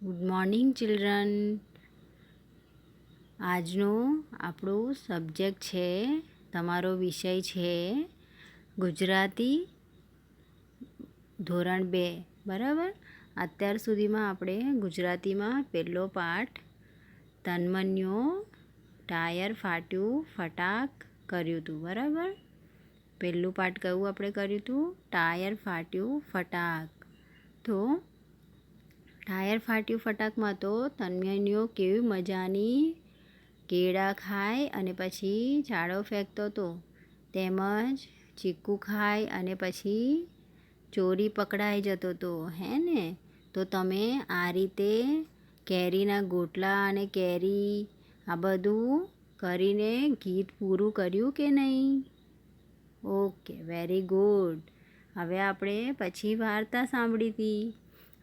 Good morning children. આજનો આપણો subject છે, તમારો વિષય છે ગુજરાતી ધોરણ 2. બરાબર. અત્યાર સુધીમાં આપણે ગુજરાતીમાં પહેલો પાઠ તન્મન્યો ટાયર ફાટ્યું ફટાક કર્યું હતું. બરાબર. પહેલું પાઠ કયું આપણે કર્યું હતું? ટાયર ફાટ્યું ફટાક. તો ટાયર ફાટ્યું ફટાકમાં તો તન્મન્યો કેવી મજાની કેળા ખાય અને પછી ચાળો ફેંકતો હતો, તેમજ ચીકુ ખાય અને પછી ચોરી પકડાઈ જતો હતો, હે ને? તો તમે આ રીતે કેરીના ગોટલા અને કેરી આ બધું કરીને ગીત પૂરું કર્યું કે નહીં? Okay, very good. હવે આપણે પછી વાર્તા સાંભળી હતી.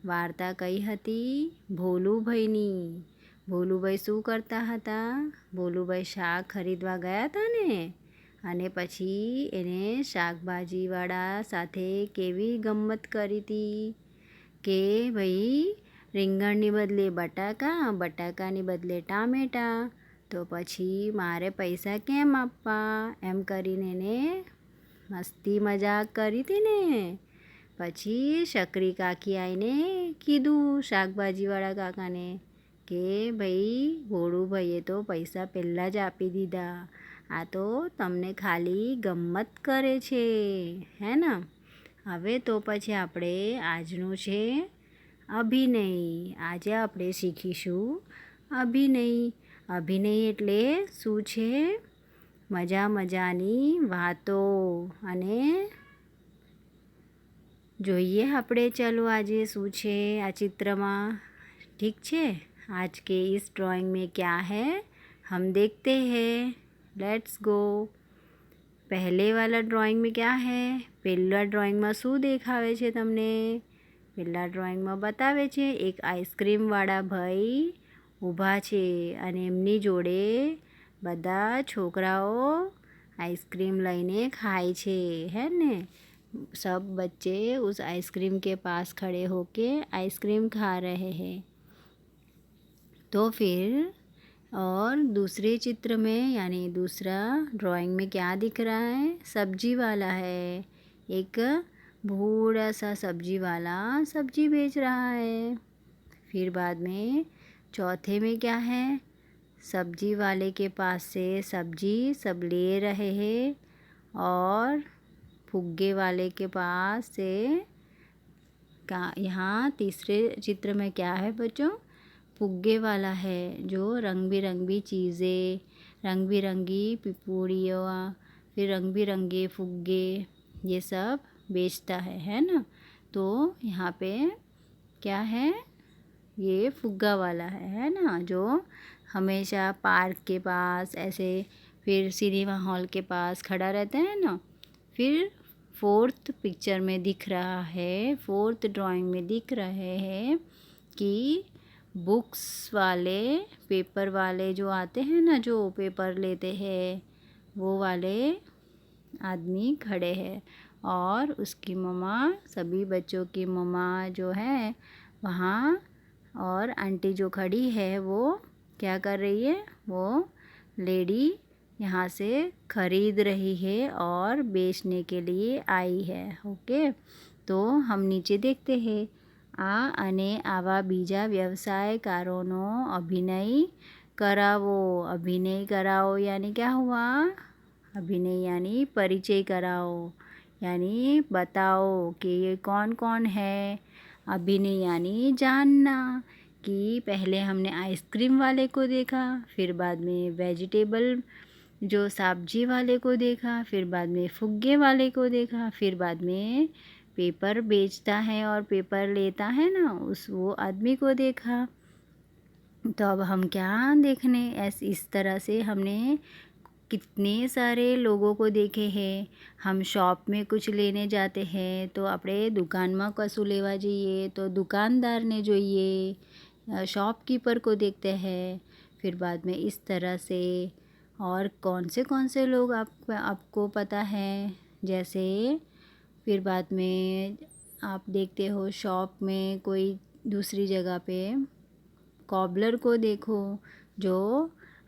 વાર્તા કઈ હતી? ભોલુભાઈની. ભોલુભાઈ શું કરતા હતા? ભોલુભાઈ શાક ખરીદવા ગયા હતા ને, અને પછી એને શાકભાજીવાળા સાથે કેવી ગમ્મત કરી હતી કે ભાઈ રીંગણની બદલે બટાકા, બટાકાની બદલે ટામેટા, તો પછી મારે પૈસા કેમ આપવા? એમ કરીને એને મસ્તી મજાક કરી હતી ને. પછી શકરી કાકી આવીને કીધું શાકભાજીવાળા કાકાને કે ભાઈ ભોળુભાઈએ તો પૈસા પહેલાં જ આપી દીધા, આ તો તમને ખાલી ગમ્મત કરે છે, હે ને? હવે તો પછી આપણે આજનું છે અભિનય. આજે આપણે શીખીશું અભિનય. અભિનય એટલે શું છે? મજા મજાની વાતો. અને જોઈએ આપણે, ચાલો આજે શું છે આ ચિત્રમાં. ठीक છે? आज के इस ड्राइंग में क्या है हम देखते हैं. Let's go. पहले वाला ड्राइंग में क्या है? પહેલા ડ્રોઈંગમાં શું દેખાવે છે તમને? પહેલા ડ્રોઈંગમાં બતાવે છે એક આઈસ્ક્રીમવાળા ભાઈ ઊભા છે અને એમની જોડે બધા છોકરાઓ आइसक्रीम लेने खाए छे, है ने? सब बच्चे उस आइसक्रीम के पास खड़े होके आइसक्रीम खा रहे हैं. तो फिर और दूसरे चित्र में यानी दूसरा ड्राइंग में क्या दिख रहा है? सब्जी वाला है. एक बूढ़ा सा सब्जी वाला सब्जी बेच रहा है. फिर बाद में चौथे में क्या है? सब्जी वाले के पास से सब्जी सब ले रहे हैं और फुग्गे वाले के पास से यहाँ तीसरे चित्र में क्या है बच्चों? फुग्गे वाला है जो रंग बिरंगी चीज़ें, रंग बिरंगी पिपूड़ियाँ, फिर रंग बिरंगे फुग्गे, ये सब बेचता है ना? तो यहाँ पे क्या है? ये फुग्गा वाला है ना? जो हमेशा पार्क के पास ऐसे, फिर सिनेमा हॉल के पास खड़ा रहता है ना. फिर फोर्थ पिक्चर में दिख रहा है, फोर्थ ड्राइंग में दिख रहे हैं कि बुक्स वाले, पेपर वाले जो आते हैं ना, जो पेपर लेते हैं, वो वाले आदमी खड़े हैं और उसकी मम्मा, सभी बच्चों की मम्मा जो है वहाँ, और आंटी जो खड़ी है वो क्या कर रही है? वो लेडी यहाँ से खरीद रही है और बेचने के लिए आई है. ओके, तो हम नीचे देखते हैं. आ અને આવા બીજા વ્યવસાયકારોનો અભિનય करावो. अभिनय कराओ यानी क्या हुआ? अभिनय यानी परिचय कराओ, यानी बताओ कि ये कौन कौन है. अभिनय यानी जानना कि पहले हमने आइसक्रीम वाले को देखा, फिर बाद में वेजिटेबल जो सब्जी वाले को देखा, फिर बाद में फुग्गे वाले को देखा, फिर बाद में पेपर बेचता है और पेपर लेता है ना, वो आदमी को देखा. तो अब हम क्या देखने, इस तरह से हमने कितने सारे लोगों को देखे हैं. हम शॉप में कुछ लेने जाते हैं तो આપણે દુકાનમાં કશું લેવા જઈએ તો दुकानदार ने જોઈએ, शॉपकीपर को देखते हैं. फिर बाद में इस तरह से और कौन से लोग आपको पता है? जैसे फिर बाद में आप देखते हो शॉप में कोई दूसरी जगह पे कॉबलर को देखो जो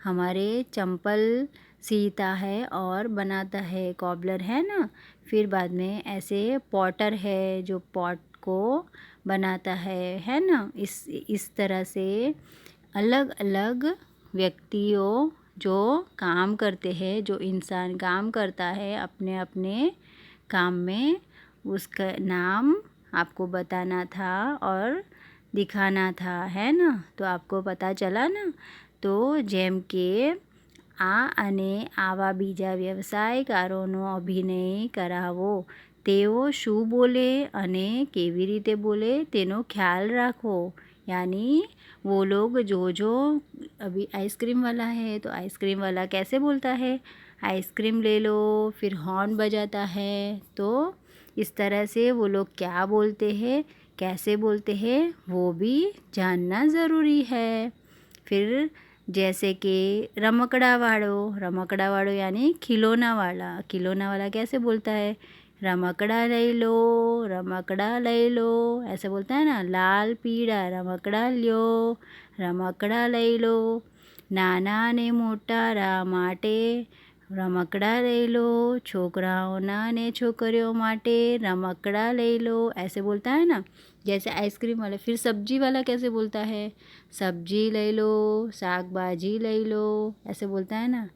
हमारे चंपल सीता है और बनाता है, कॉबलर है ना। फिर बाद में ऐसे पॉटर है जो पॉट को बनाता है ना। इस तरह से अलग अलग व्यक्तियों जो काम करते हैं, जो इंसान काम करता है अपने अपने काम में, उसका नाम आपको बताना था और दिखाना था, है ना। तो आपको पता चला ना। तो જેમ કે આ અને આવા બીજા વ્યવસાયકારોનો અભિનય કરાવો, તેઓ શું બોલે અને કેવી રીતે બોલે તેનો ખ્યાલ રાખો। यानी वो लोग जो अभी आइसक्रीम वाला है तो आइसक्रीम वाला कैसे बोलता है, आइसक्रीम ले लो, फिर हॉर्न बजाता है। तो इस तरह से वो लोग क्या बोलते हैं, कैसे बोलते हैं, वो भी जानना ज़रूरी है। फिर जैसे कि रमकड़ा वाड़ो यानी खिलौना वाला कैसे बोलता है, रमकड़ा ले लो ऐसे बोलता है ना। लाल पीड़ा रमकड़ा ल्यो, रमकड़ा ले लो। नाना ने मोटा माटे रमकड़ा ले लो, छोकराओना ने छोकरियों माटे रमकड़ा ले लो, ऐसे बोलता है ना। जैसे आइसक्रीम वाला। फिर सब्जी वाला कैसे बोलता है, सब्जी ले लो, साग भाजी ले लो, ऐसे बोलता है ना।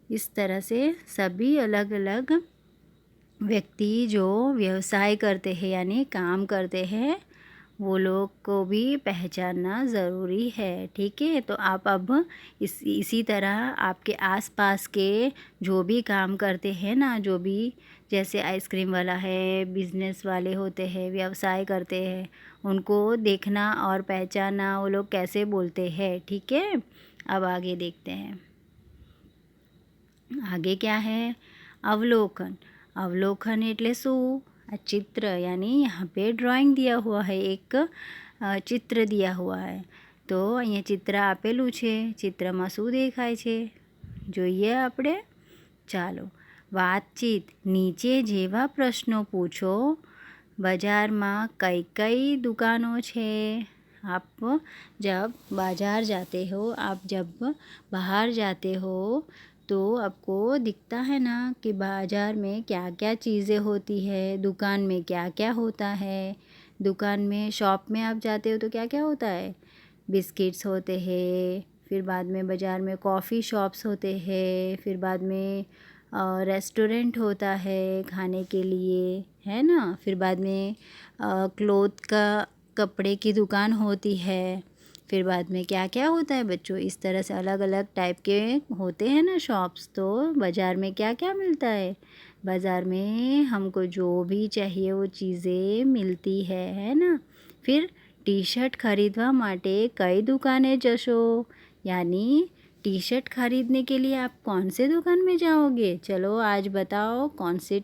इस तरह से सभी अलग अलग व्यक्ति जो व्यवसाय करते हैं यानी काम करते हैं, वो लोग को भी पहचानना ज़रूरी है। ठीक है। तो आप अब इसी तरह आपके आसपास के जो भी काम करते हैं ना, जो भी जैसे आइसक्रीम वाला है, बिजनेस वाले होते हैं, व्यवसाय करते हैं, उनको देखना और पहचानना वो लोग कैसे बोलते हैं। ठीक है। अब आगे देखते हैं। आगे क्या है, अवलोकन એટલે શું, આ चित्र यानी यहाँ पे ड्राइंग दिया हुआ है, एक चित्र दिया हुआ है। तो અહીંયા चित्र આપેલું છે, चित्રમાં શું દેખાય છે જોઈએ આપણે। ચાલો, વાતચીત નીચે જેવા પ્રશ્નો પૂછો। બજારમાં કઈ દુકાનો છે। आप जब बाज़ार जाते हो, आप जब बाहर जाते हो तो आपको दिखता है ना कि बाज़ार में क्या क्या चीज़ें होती है, दुकान में क्या क्या होता है। दुकान में शॉप में आप जाते हो तो क्या क्या होता है, बिस्किट्स होते हैं। फिर बाद में बाज़ार में कॉफ़ी शॉप्स होते हैं। फिर बाद में रेस्टोरेंट होता है खाने के लिए, है ना। फिर बाद में क्लोथ का कपड़े की दुकान होती है। फिर बाद में क्या क्या होता है बच्चों, इस तरह से अलग अलग टाइप के होते हैं ना शॉप्स। तो बाज़ार में क्या क्या मिलता है, बाज़ार में हमको जो भी चाहिए वो चीज़ें मिलती है ना। फिर टी शर्ट खरीदवा माटे कई दुकाने जशो, यानी टी शर्ट खरीदने के लिए आप कौन से दुकान में जाओगे। चलो आज बताओ कौन से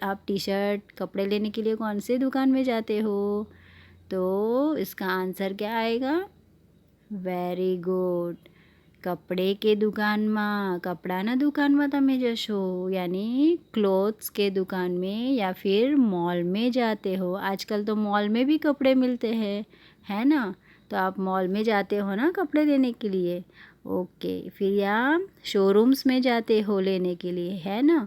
आप टी शर्ट कपड़े लेने के लिए कौन से दुकान में जाते हो। तो इसका आंसर क्या आएगा, वेरी गुड, कपड़े के दुकान में, कपड़ाना दुकान में तमे जशो, यानी क्लोथ्स के दुकान में या फिर मॉल में जाते हो। आजकल तो मॉल में भी कपड़े मिलते हैं, है ना। तो आप मॉल में जाते हो ना कपड़े लेने के लिए। ओके, फिर या शोरूम्स में जाते हो लेने के लिए, है ना।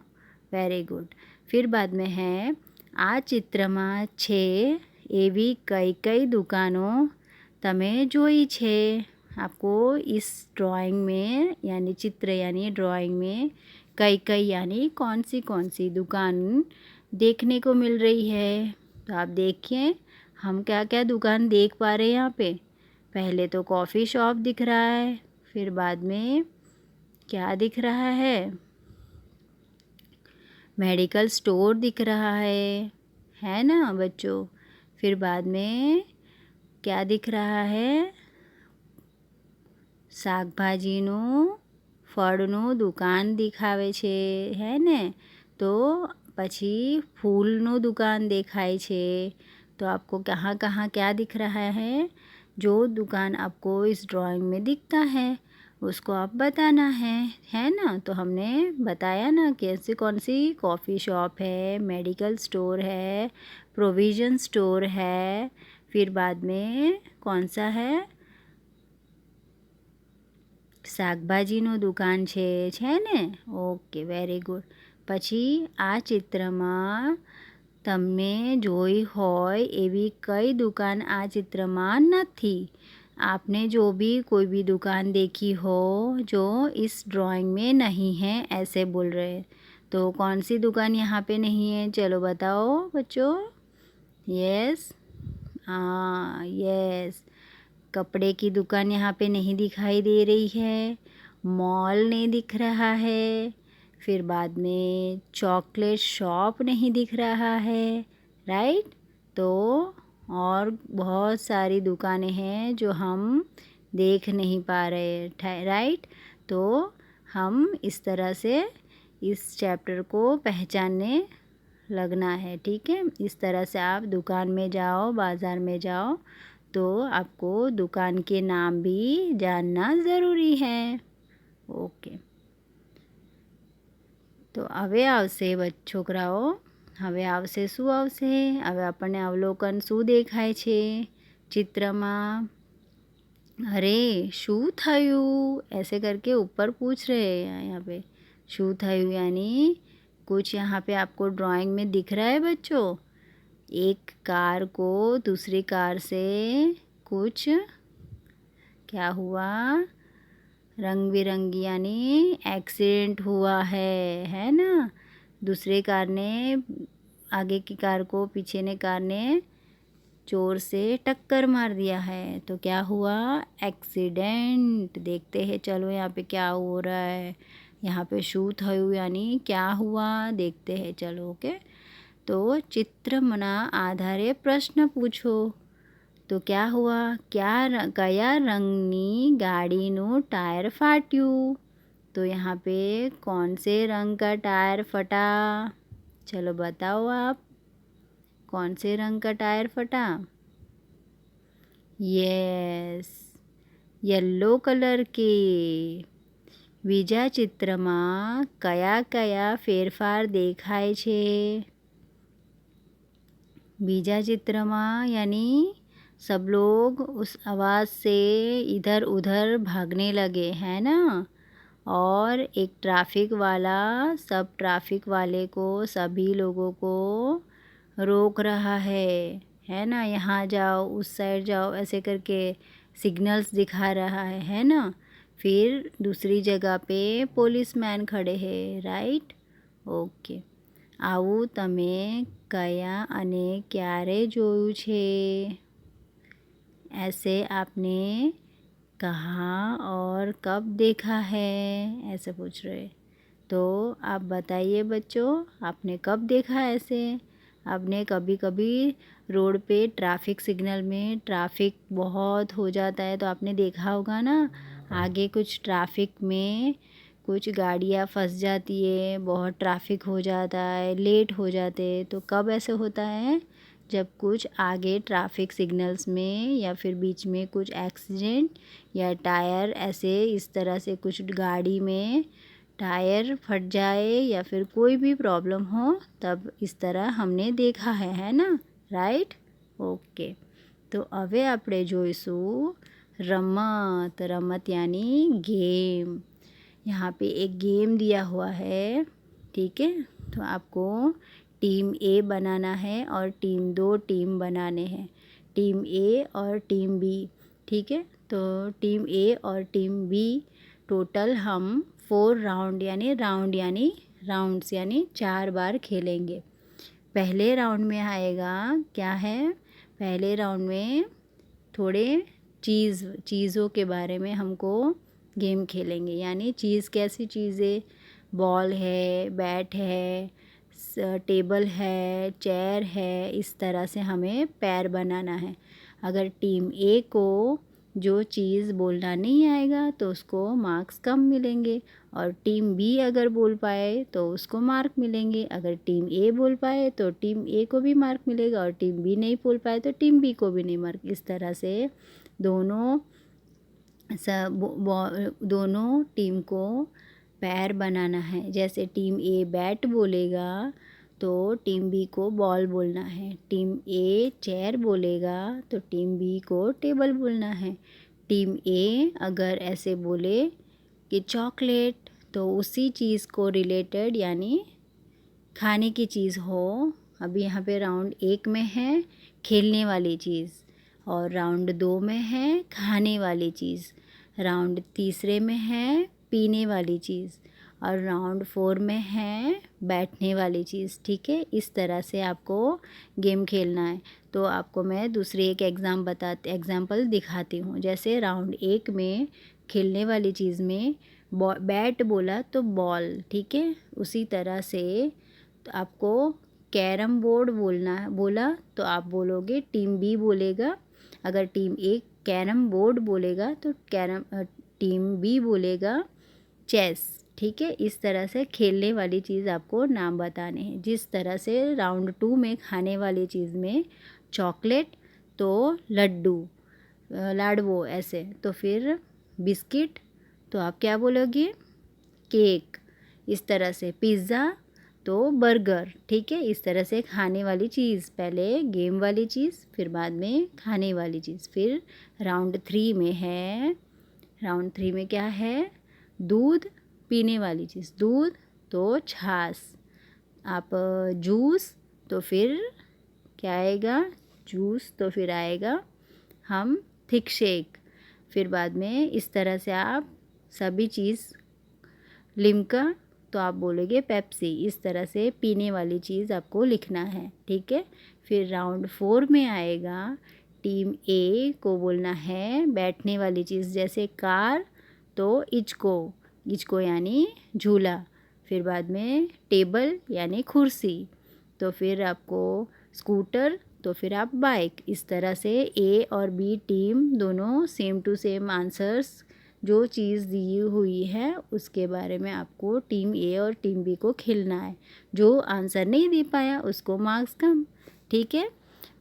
Very good. फिर बाद में है आ चित्र में छे एवी कई दुकानों तमे जोई छे। आपको इस ड्राइंग में यानी चित्र यानी ड्राइंग में कई यानी कौन सी दुकान देखने को मिल रही है। तो आप देखिए हम क्या क्या दुकान देख पा रहे हैं यहाँ पे। पहले तो कॉफ़ी शॉप दिख रहा है, फिर बाद में क्या दिख रहा है, मेडिकल स्टोर दिख रहा है ना बच्चों। फिर बाद में क्या दिख रहा है, શાકભાજીનું ફળનું દુકાન દેખાવે છે, હે ને। तो પછી ફૂલનું दुकान देखाय छे। तो आपको कहाँ कहाँ क्या दिख रहा है, जो दुकान आपको इस ड्राइंग में दिखता है उसको आप बताना है ना। तो हमने बताया ना कि ऐसे कौन सी कॉफ़ी शॉप है, मेडिकल स्टोर है, प्रोविज़न स्टोर है। फिर बाद में कौन सा है, શાકભાજીનું દુકાન છે ને? Okay, very good. પછી આ ચિત્રમાં તમને જોઈ હોય એવી કઈ दुकान આ चित्र में नहीं? आपने जो भी कोई भी दुकान देखी हो जो इस ड्राइंग में नहीं है ऐसे बोल रहे हैं. तो कौन सी दुकान यहाँ पे नहीं है? चलो बताओ बच्चों. यस, हाँ यस, कपड़े की दुकान यहाँ पे नहीं दिखाई दे रही है. मॉल नहीं दिख रहा है. फिर बाद में चॉकलेट शॉप नहीं दिख रहा है. राइट. तो और बहुत सारी दुकानें हैं जो हम देख नहीं पा रहे. राइट. तो हम इस तरह से इस चैप्टर को पहचानने लगना है. ठीक है. इस तरह से आप दुकान में जाओ, बाज़ार में जाओ तो आपको दुकान के नाम भी जानना ज़रूरी है. ओके. તો હવે આવશે છોકરાઓ, હવે આવશે શું આવશે? હવે આપણને અવલોકન શું દેખાય છે चित्रमा? अरे शू थयु? ऐसे करके ऊपर पूछ रहे हैं यहाँ पे. शू थयु यानी कुछ यहाँ पे आपको ड्राइंग में दिख रहा है बच्चों. एक कार को दूसरी कार से कुछ क्या हुआ? रंग बिरंगी यानी एक्सीडेंट हुआ है ना? दूसरे कार ने आगे की कार को पीछे ने कार ने जोर से टक्कर मार दिया है. तो क्या हुआ? एक्सीडेंट. देखते हैं चलो यहाँ पे क्या हो रहा है. यहाँ पे शू थयु यानी क्या हुआ देखते हैं. चलो ओके. तो चित्रमना आधारे प्रश्न पूछो. तो क्या हुआ? कया रंगनी गाड़ीનું टायर फाट्યું? तो यहाँ पे कौन से रंग का टायर फटा? चलो बताओ आप. कौन से रंग का टायर फटा? यस, येलो कलर के. બીજા चित्रमा कया कया फेरफार देखाय छे? बीजा चित्रमा यानी सब लोग उस आवाज़ से इधर उधर भागने लगे हैं ना. और एक ट्रैफिक वाला सब ट्रैफिक वाले को सभी लोगों को रोक रहा है ना. यहाँ जाओ, उस साइड जाओ, ऐसे करके सिग्नल्स दिखा रहा है ना. फिर दूसरी जगह पे पुलिसमैन खड़े हैं. राइट. ओके. આવું તમે કયા અને ક્યારે જોયું છે? ऐसे आपने कहाँ और कब देखा है? ऐसे पूछ रहे. तो आप बताइए बच्चों, आपने कब देखा ऐसे? आपने कभी कभी रोड पे ट्रैफिक सिग्नल में ट्रैफिक बहुत हो जाता है तो आपने देखा होगा ना. आगे कुछ ट्रैफिक में कुछ गाड़ियाँ फंस जाती है, बहुत ट्रैफिक हो जाता है, लेट हो जाते हैं. तो कब ऐसे होता है? जब कुछ आगे ट्रैफिक सिग्नल्स में या फिर बीच में कुछ एक्सीडेंट या टायर ऐसे इस तरह से कुछ गाड़ी में टायर फट जाए या फिर कोई भी प्रॉब्लम हो तब इस तरह हमने देखा है ना. राइट. ओके. तो હવે આપણે જોઈશું રમત. રમત यानी गेम. यहाँ पे एक गेम दिया हुआ है. ठीक है. तो आपको टीम ए बनाना है और दो टीम बनाने हैं. टीम ए और टीम बी. ठीक है. तो टीम ए और टीम बी टोटल हम 4 राउंड यानी राउंड्स यानी 4 बार खेलेंगे. पहले राउंड में आएगा क्या है? पहले राउंड में थोड़े चीज़ों के बारे में हमको गेम खेलेंगे. यानी चीज़ कैसी चीज़ें? बॉल है, बैट है, टेबल है, चेयर है. इस तरह से हमें पैर बनाना है. अगर टीम ए को जो चीज़ बोलना नहीं आएगा तो उसको मार्क्स कम मिलेंगे. और टीम बी अगर बोल पाए तो उसको मार्क मिलेंगे. अगर टीम ए बोल पाए तो टीम ए को भी मार्क मिलेगा और टीम बी नहीं बोल पाए तो टीम बी को भी नहीं मार्क. इस तरह से दोनों टीम को पैर बनाना है. जैसे टीम ए बैट बोलेगा तो टीम बी को बॉल बोलना है. टीम ए चेयर बोलेगा तो टीम बी को टेबल बोलना है. टीम ए अगर ऐसे बोले कि चॉकलेट, तो उसी चीज़ को रिलेटेड यानी खाने की चीज़ हो। अभी यहाँ पे राउंड 1 में है खेलने वाली चीज़, और राउंड 2 में है खाने वाली चीज़, राउंड 3 में है पीने वाली चीज़, और राउंड 4 में है बैठने वाली चीज़। ठीक है, इस तरह से आपको गेम खेलना है। तो आपको मैं दूसरी एक एग्ज़ाम्पल दिखाती हूँ। जैसे राउंड 1 में खेलने वाली चीज़ में बैट बोला तो बॉल, ठीक है। उसी तरह से तो आपको कैरम बोर्ड बोला तो आप बोलोगे, टीम बी बोलेगा। अगर टीम ए कैरम बोर्ड बोलेगा तो टीम बी बोलेगा चेस। ठीक है, इस तरह से खेलने वाली चीज़ आपको नाम बताने हैं। जिस तरह से राउंड 2 में खाने वाली चीज़ में चॉकलेट तो लड्डू, लाडवो ऐसे, तो फिर बिस्किट तो आप क्या बोलोगे, केक। इस तरह से पिज़्ज़ा तो बर्गर। ठीक है, इस तरह से खाने वाली चीज़, पहले गेम वाली चीज़, फिर बाद में खाने वाली चीज़। फिर राउंड 3 में है, राउंड 3 में क्या है, दूध, पीने वाली चीज़, दूध तो छाछ, आप जूस तो फिर क्या आएगा, जूस तो फिर आएगा हम थिक शेक। फिर बाद में इस तरह से आप सभी चीज़, लिम्का तो आप बोलोगे पेप्सी। इस तरह से पीने वाली चीज़ आपको लिखना है। ठीक है, फिर राउंड 4 में आएगा, टीम ए को बोलना है बैठने वाली चीज़, जैसे कार तो इचको, इचको यानी झूला। फिर बाद में टेबल यानी कुर्सी, तो फिर आपको स्कूटर तो फिर आप बाइक। इस तरह से ए और बी टीम दोनों सेम टू सेम आंसर्स जो चीज़ दी हुई है उसके बारे में आपको टीम ए और टीम बी को खेलना है। जो आंसर नहीं दे पाया उसको मार्क्स कम। ठीक है,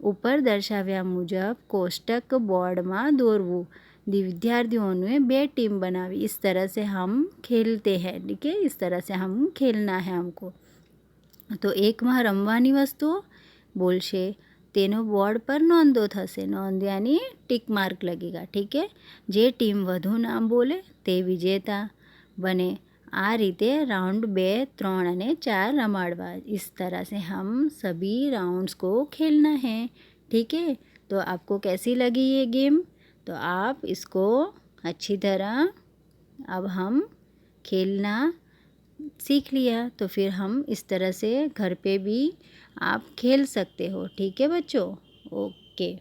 ઉપર દર્શાવ્યા મુજબ કોષ્ટક બોર્ડમાં દોરવું। विद्यार्थियों ने 2 टीम बनावी। इस तरह से हम खेलते हैं। ठीक है, इस तरह से हम खेलना है हमको। तो એકમાં રમવાની વસ્તુઓ બોલશે, તેનો બોર્ડ પર નોંધો થશે। નોંધ यानी टिक मार्क लगेगा। ठीक है, જે ટીમ વધુ નામ બોલે તે વિજેતા બને। आ रीते राउंड 2, 3 અને 4 रमाड़वा। इस तरह से हम सभी राउंड्स को खेलना है। ठीक है, तो आपको कैसी लगी ये गेम? तो आप इसको अच्छी तरह, अब हम खेलना सीख लिया, तो फिर हम इस तरह से घर पे भी आप खेल सकते हो। ठीक है बच्चों, ओके।